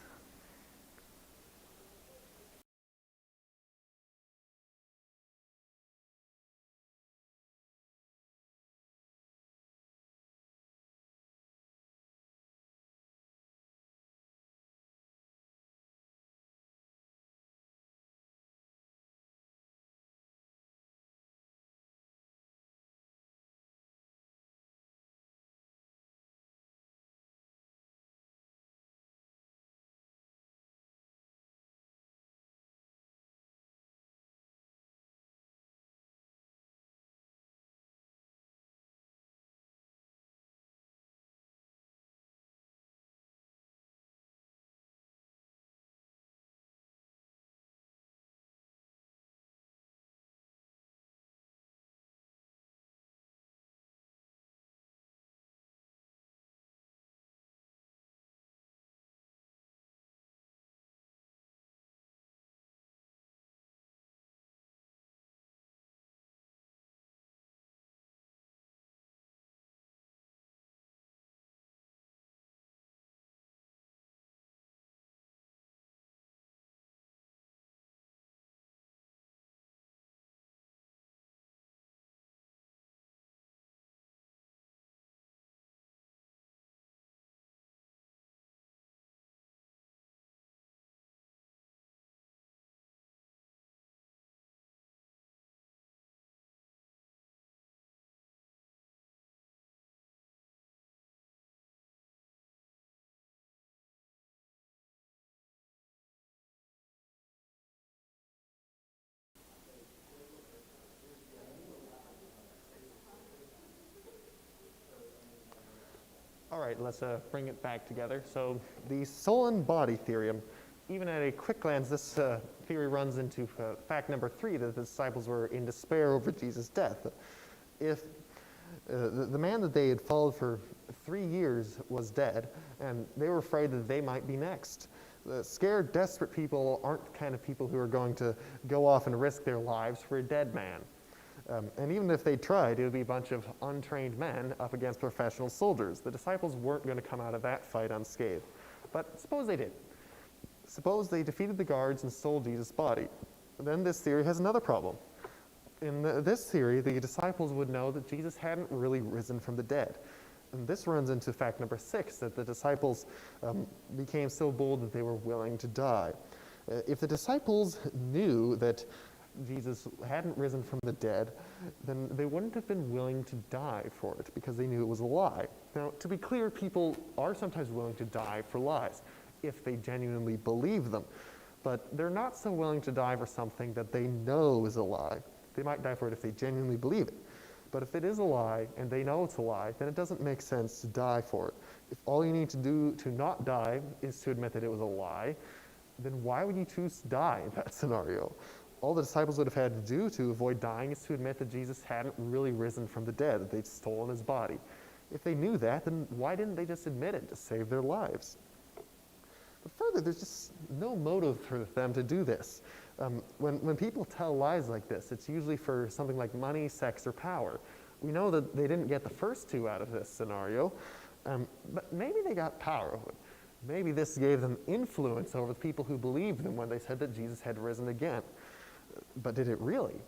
right, let's bring it back together. So the soul and body theory, even at a quick glance, this theory runs into fact number 3, that the disciples were in despair over Jesus' death. If the man that they had followed for 3 years was dead, and they were afraid that they might be next. Scared, desperate people aren't the kind of people who are going to go off and risk their lives for a dead man. And even if they tried, it would be a bunch of untrained men up against professional soldiers. The disciples weren't going to come out of that fight unscathed. But suppose they did. Suppose they defeated the guards and stole Jesus' body. Then this theory has another problem. In this theory, the disciples would know that Jesus hadn't really risen from the dead. And this runs into fact number 6, that the disciples became so bold that they were willing to die. If the disciples knew that Jesus hadn't risen from the dead, then they wouldn't have been willing to die for it because they knew it was a lie. Now, to be clear, people are sometimes willing to die for lies if they genuinely believe them. But they're not so willing to die for something that they know is a lie. They might die for it if they genuinely believe it. But if it is a lie and they know it's a lie, then it doesn't make sense to die for it. If all you need to do to not die is to admit that it was a lie, then why would you choose to die in that scenario? All the disciples would have had to do to avoid dying is to admit that Jesus hadn't really risen from the dead, that they'd stolen his body. If they knew that, then why didn't they just admit it to save their lives? But further, there's just no motive for them to do this. When people tell lies like this, it's usually for something like money, sex, or power. We know that they didn't get the first two out of this scenario, but maybe they got power over it. Maybe this gave them influence over the people who believed them when they said that Jesus had risen again. But did it really?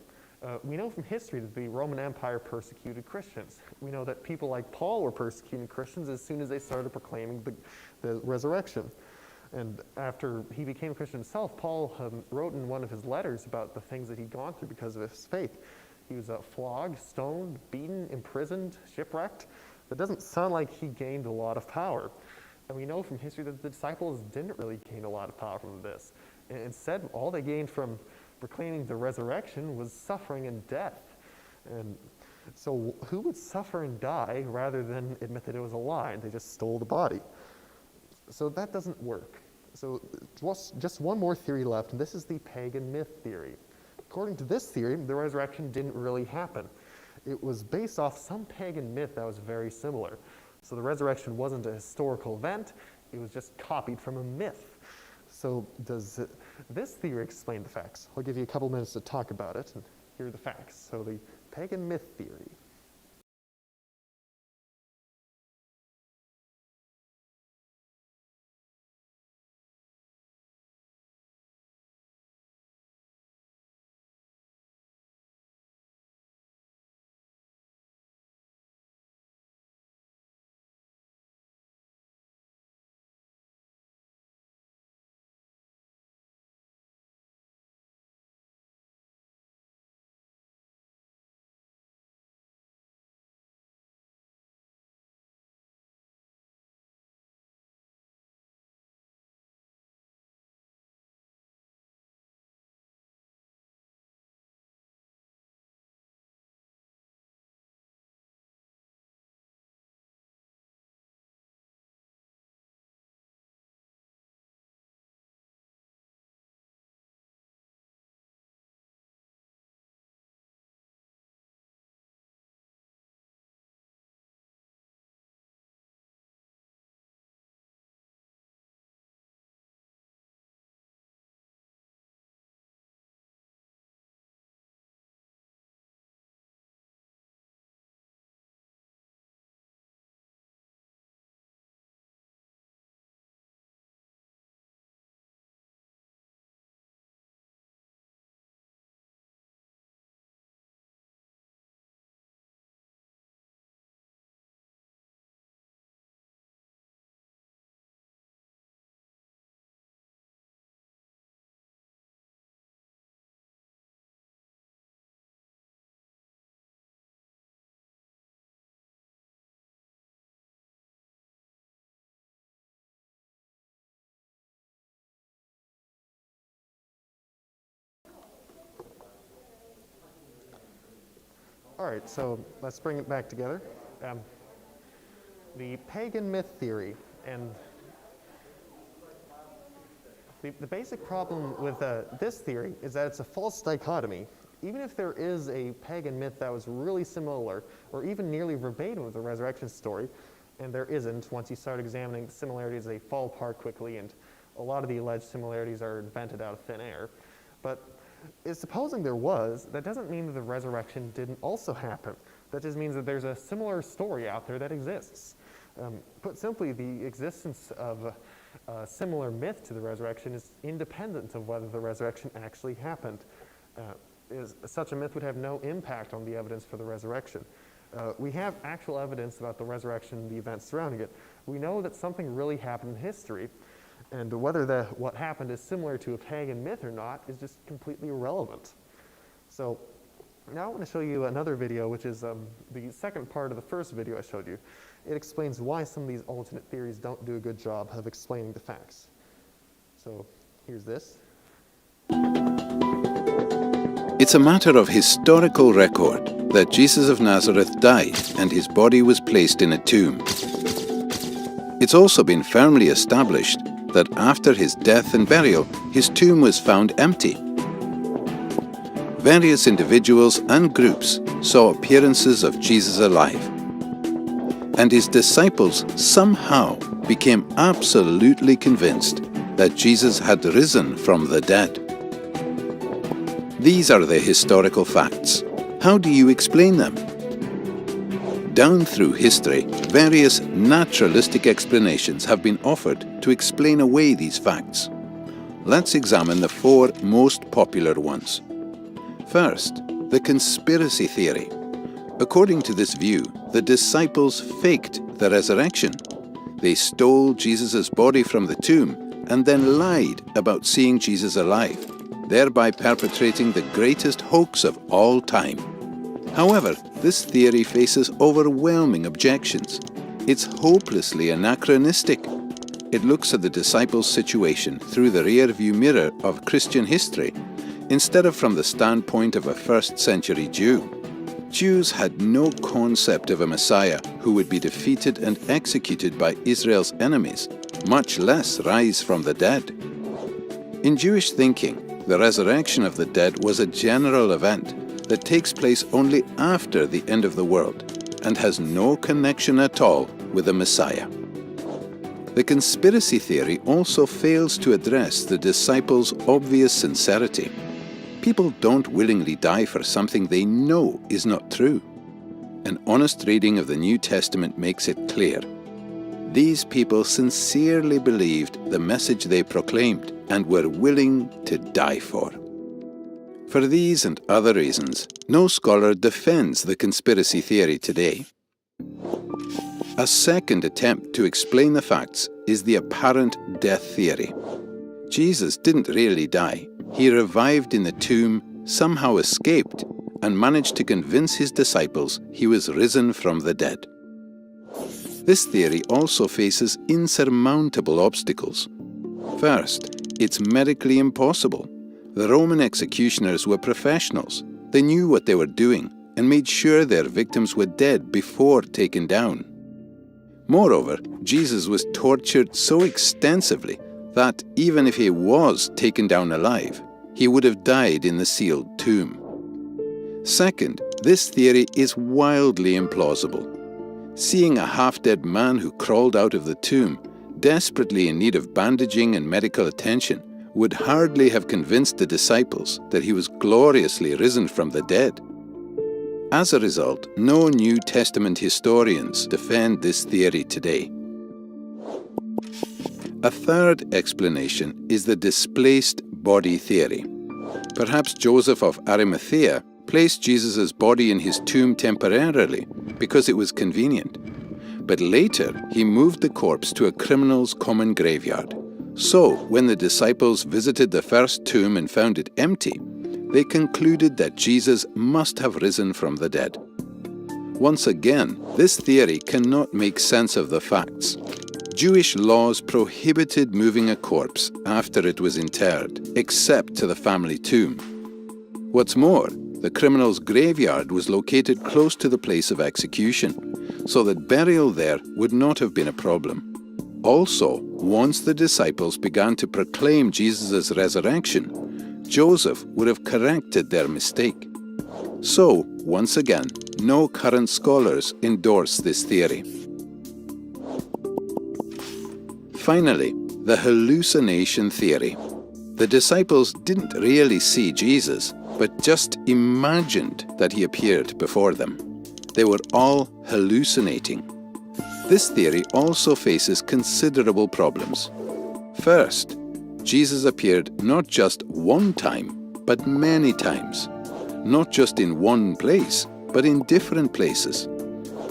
We know from history that the Roman Empire persecuted Christians. We know that people like Paul were persecuting Christians as soon as they started proclaiming the resurrection. And after he became a Christian himself, Paul wrote in one of his letters about the things that he'd gone through because of his faith. He was flogged, stoned, beaten, imprisoned, shipwrecked. That doesn't sound like he gained a lot of power. And we know from history that the disciples didn't really gain a lot of power from this. Instead, all they gained from proclaiming the resurrection was suffering and death. And so who would suffer and die rather than admit that it was a lie and they just stole the body? So that doesn't work. So just one more theory left, and this is the pagan myth theory. According to this theory, the resurrection didn't really happen. It was based off some pagan myth that was very similar. So the resurrection wasn't a historical event, it was just copied from a myth. So does this theory explain the facts? I'll give you a couple minutes to talk about it, and here are the facts. So the pagan myth theory. All right, so let's bring it back together. the pagan myth theory. And the basic problem with this theory is that it's a false dichotomy. Even if there is a pagan myth that was really similar, or even nearly verbatim with the resurrection story, and there isn't, once you start examining the similarities, they fall apart quickly, and a lot of the alleged similarities are invented out of thin air. But supposing there was, that doesn't mean that the resurrection didn't also happen. That just means that there's a similar story out there that exists. Put simply, the existence of a similar myth to the resurrection is independent of whether the resurrection actually happened. Such a myth would have no impact on the evidence for the resurrection. We have actual evidence about the resurrection and the events surrounding it. We know that something really happened in history, and whether what happened is similar to a pagan myth or not is just completely irrelevant. So now I want to show you another video, which is the second part of the first video I showed you. It explains why some of these alternate theories don't do a good job of explaining the facts. So here's this. It's a matter of historical record that Jesus of Nazareth died and his body was placed in a tomb. It's also been firmly established that after his death and burial, his tomb was found empty. Various individuals and groups saw appearances of Jesus alive, and his disciples somehow became absolutely convinced that Jesus had risen from the dead. These are the historical facts. How do you explain them? Down through history, various naturalistic explanations have been offered to explain away these facts. Let's examine the four most popular ones. First, the conspiracy theory. According to this view, the disciples faked the resurrection. They stole Jesus' body from the tomb and then lied about seeing Jesus alive, thereby perpetrating the greatest hoax of all time. However, this theory faces overwhelming objections. It's hopelessly anachronistic. It looks at the disciples' situation through the rear-view mirror of Christian history, instead of from the standpoint of a first-century Jew. Jews had no concept of a Messiah who would be defeated and executed by Israel's enemies, much less rise from the dead. In Jewish thinking, the resurrection of the dead was a general event that takes place only after the end of the world and has no connection at all with the Messiah. The conspiracy theory also fails to address the disciples' obvious sincerity. People don't willingly die for something they know is not true. An honest reading of the New Testament makes it clear. These people sincerely believed the message they proclaimed and were willing to die for. For these and other reasons, no scholar defends the conspiracy theory today. A second attempt to explain the facts is the apparent death theory. Jesus didn't really die. He revived in the tomb, somehow escaped, and managed to convince his disciples he was risen from the dead. This theory also faces insurmountable obstacles. First, it's medically impossible. The Roman executioners were professionals. They knew what they were doing and made sure their victims were dead before taken down. Moreover, Jesus was tortured so extensively that even if he was taken down alive, he would have died in the sealed tomb. Second, this theory is wildly implausible. Seeing a half-dead man who crawled out of the tomb, desperately in need of bandaging and medical attention, would hardly have convinced the disciples that he was gloriously risen from the dead. As a result, no New Testament historians defend this theory today. A third explanation is the displaced body theory. Perhaps Joseph of Arimathea placed Jesus' body in his tomb temporarily because it was convenient. But later, he moved the corpse to a criminal's common graveyard. So, when the disciples visited the first tomb and found it empty, they concluded that Jesus must have risen from the dead. Once again, this theory cannot make sense of the facts. Jewish laws prohibited moving a corpse after it was interred, except to the family tomb. What's more, the criminal's graveyard was located close to the place of execution, so that burial there would not have been a problem. Also, once the disciples began to proclaim Jesus' resurrection, Joseph would have corrected their mistake. So, once again, no current scholars endorse this theory. Finally, the hallucination theory. The disciples didn't really see Jesus, but just imagined that he appeared before them. They were all hallucinating. This theory also faces considerable problems. First, Jesus appeared not just one time, but many times. Not just in one place, but in different places.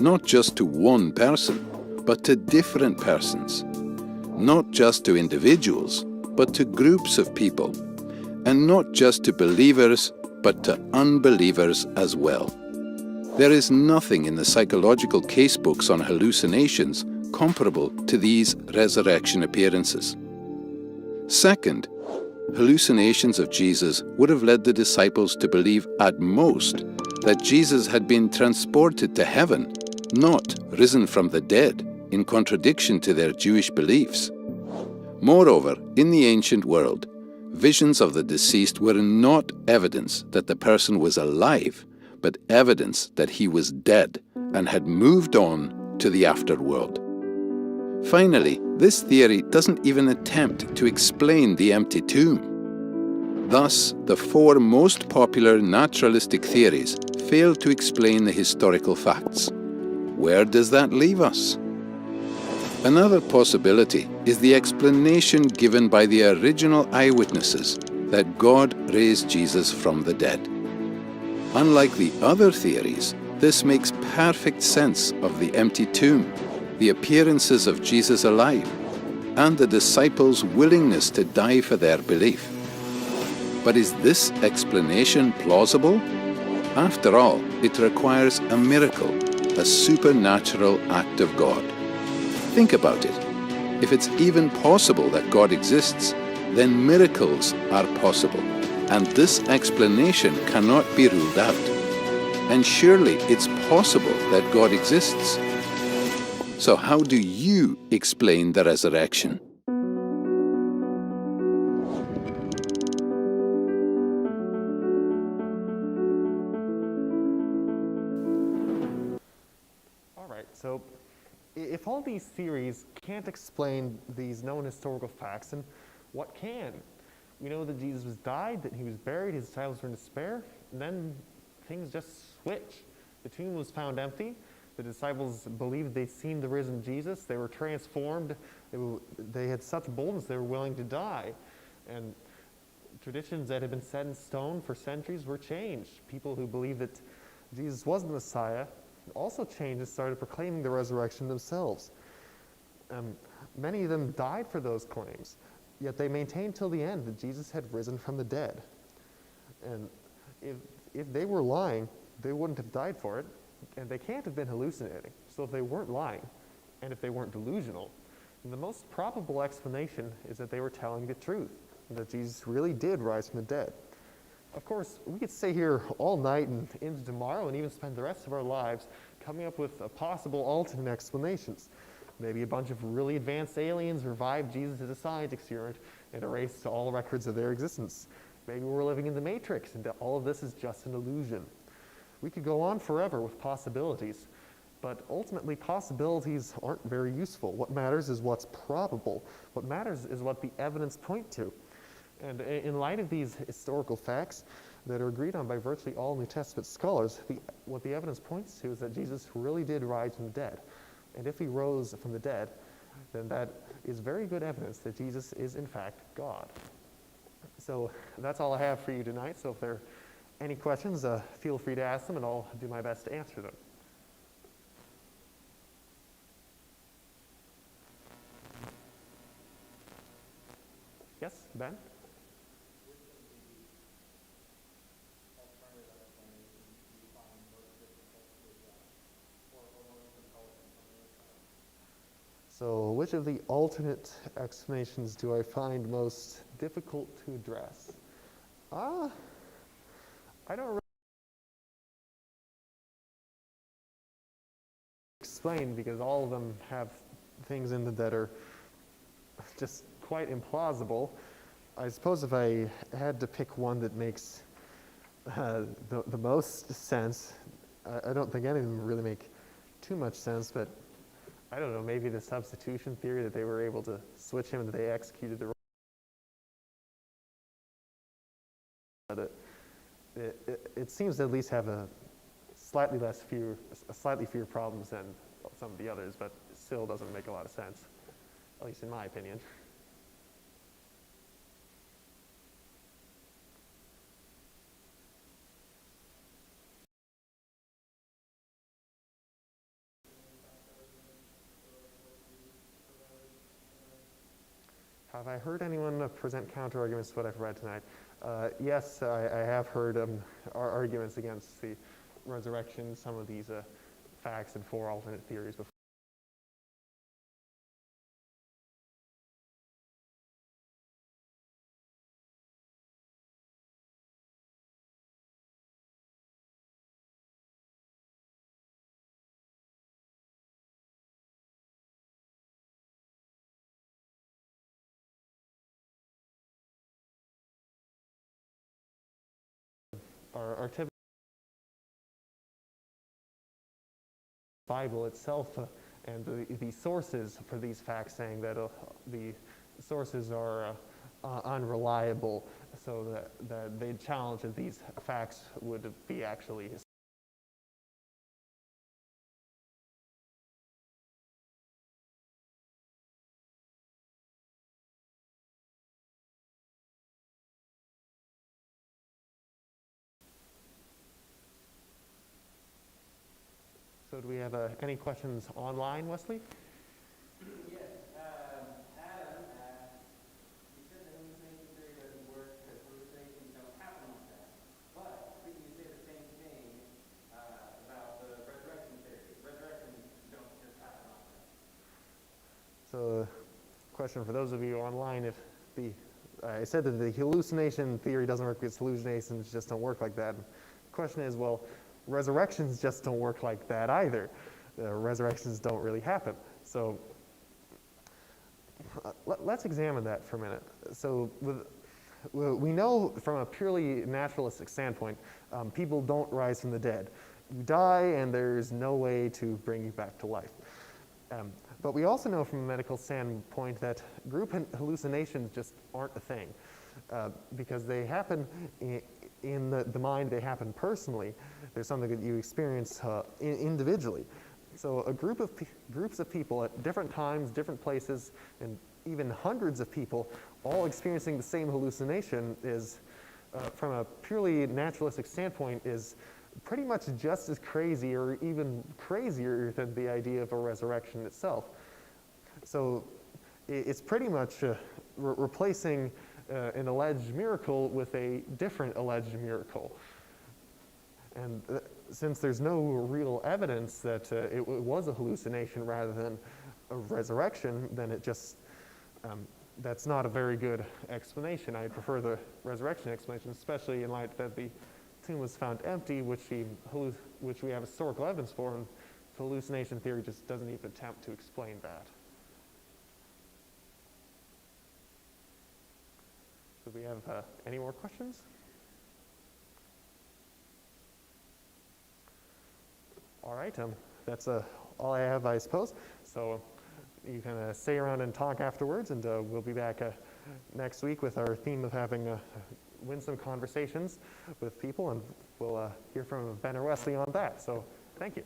Not just to one person, but to different persons. Not just to individuals, but to groups of people. And not just to believers, but to unbelievers as well. There is nothing in the psychological casebooks on hallucinations comparable to these resurrection appearances. Second, hallucinations of Jesus would have led the disciples to believe at most that Jesus had been transported to heaven, not risen from the dead, in contradiction to their Jewish beliefs. Moreover, in the ancient world, visions of the deceased were not evidence that the person was alive, but evidence that he was dead and had moved on to the afterworld. Finally, this theory doesn't even attempt to explain the empty tomb. Thus, the four most popular naturalistic theories fail to explain the historical facts. Where does that leave us? Another possibility is the explanation given by the original eyewitnesses that God raised Jesus from the dead. Unlike the other theories, this makes perfect sense of the empty tomb, the appearances of Jesus alive, and the disciples' willingness to die for their belief. But is this explanation plausible? After all, it requires a miracle, a supernatural act of God. Think about it. If it's even possible that God exists, then miracles are possible, and this explanation cannot be ruled out. And surely it's possible that God exists. So how do you explain the resurrection? All right, so if all these theories can't explain these known historical facts, then what can? We know that Jesus died, that he was buried, his disciples were in despair, and then things just switch. The tomb was found empty. The disciples believed they'd seen the risen Jesus. They were transformed. They had such boldness they were willing to die. And traditions that had been set in stone for centuries were changed. People who believed that Jesus was the Messiah also changed and started proclaiming the resurrection themselves. Many of them died for those claims, yet they maintained till the end that Jesus had risen from the dead. And if they were lying, they wouldn't have died for it, and they can't have been hallucinating. So if they weren't lying, and if they weren't delusional, then the most probable explanation is that they were telling the truth, and that Jesus really did rise from the dead. Of course, we could stay here all night and into tomorrow and even spend the rest of our lives coming up with possible alternate explanations. Maybe a bunch of really advanced aliens revived Jesus as a science experiment and erased all records of their existence. Maybe we're living in the Matrix and all of this is just an illusion. We could go on forever with possibilities, but ultimately possibilities aren't very useful. What matters is what's probable. What matters is what the evidence points to. And in light of these historical facts that are agreed on by virtually all New Testament scholars, what the evidence points to is that Jesus really did rise from the dead. And if he rose from the dead, then that is very good evidence that Jesus is in fact God. So that's all I have for you tonight. So if there are any questions, feel free to ask them and I'll do my best to answer them. Yes, Ben? So which of the alternate explanations do I find most difficult to address? I don't really explain because all of them have things in them that are just quite implausible. I suppose if I had to pick one that makes the most sense, I don't think any of them really make too much sense, but I don't know, maybe the substitution theory that they were able to switch him and that they executed the it seems to at least have a slightly fewer problems than some of the others, but it still doesn't make a lot of sense, at least in my opinion. Have I heard anyone present counter-arguments to what I've read tonight? Yes, I have heard arguments against the resurrection, some of these facts and 4 alternate theories before. Our typical Bible itself and the sources for these facts saying that the sources are unreliable, so that they challenge that these facts would be actually So do we have any questions online, Wesley? Yes. Adam, you said the hallucination theory doesn't work because hallucinations don't happen like that. But couldn't you say the same thing about the resurrection theory? Resurrections don't just happen like that. So, question for those of you online: if I said that the hallucination theory doesn't work because hallucinations just don't work like that. The question is, well, resurrections just don't work like that either. Resurrections don't really happen. So let's examine that for a minute. So we know from a purely naturalistic standpoint, people don't rise from the dead. You die and there's no way to bring you back to life. But we also know from a medical standpoint that group hallucinations just aren't a thing because they happen in the mind, they happen personally. There's something that you experience individually. So a groups of people at different times, different places, and even hundreds of people all experiencing the same hallucination is, from a purely naturalistic standpoint, is pretty much just as crazy or even crazier than the idea of a resurrection itself. So it's pretty much replacing an alleged miracle with a different alleged miracle. And since there's no real evidence that it was a hallucination rather than a resurrection, then it just, that's not a very good explanation. I prefer the resurrection explanation, especially in light that the tomb was found empty, which we have historical evidence for, and the hallucination theory just doesn't even attempt to explain that. Do we have any more questions? All right, that's all I have, I suppose. So you can stay around and talk afterwards, and we'll be back next week with our theme of having winsome conversations with people, and we'll hear from Ben or Wesley on that. So thank you.